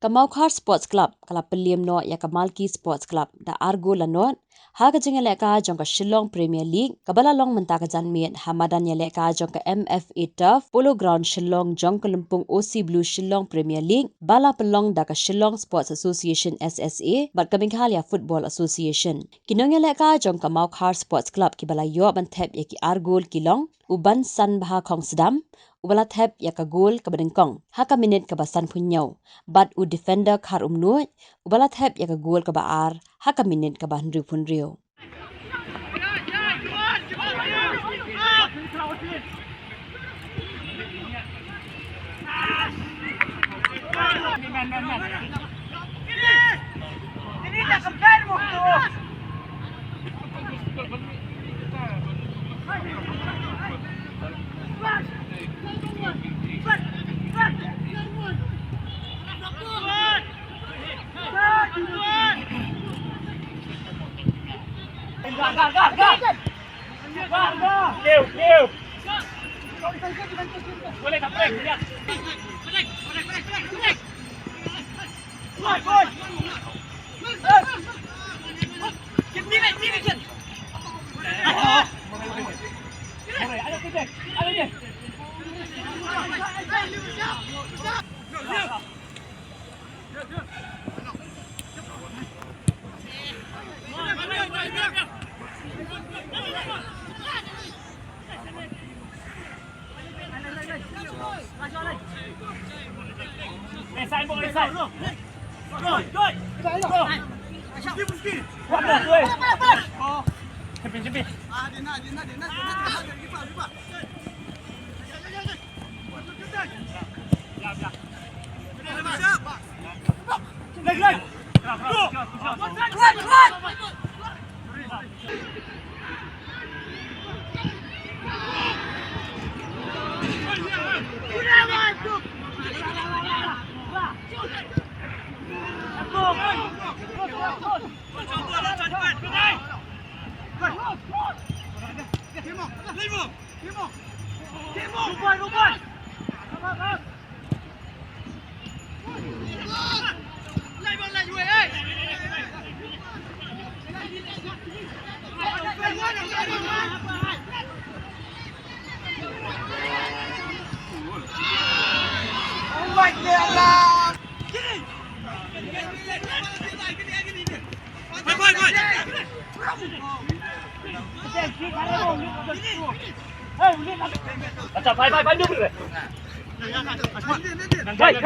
Mawkhar Sports Club kala peliam no ya Malki Sports Club da Argo lanot ha ka jengele ka jong ka Shillong Premier League kabala long menta ka janmiet Hamadan ya le ka jong ka MFA Turf Polo Ground Shillong jong ka Lumpung OC Blue Shillong Premier League bala pelong da ka Shillong Sports Association SSA bat ka Benghalia Football Association kinong ya le ka jong ka Mawkhar Sports Club ki bala yo ban thep ya ki Argol kilong uban san baha khong sedam ubala thep ya ka gol ka Nyngkong ha ka minute ka basan punyau bat u defender khar umnu ubala thep ya ka gol ka baar ha ka minute ka ban ru pun rio ini dah kembali waktu. Kêu. Boleh tak boleh? Lihat. Gol. Give. Ayo kita. Ayo dia. Sai boleh sai. Gol. Kuat tu. Oh. Cepet. Dia nak. Leg. Kuat. Macam bye dulu ke? Baik.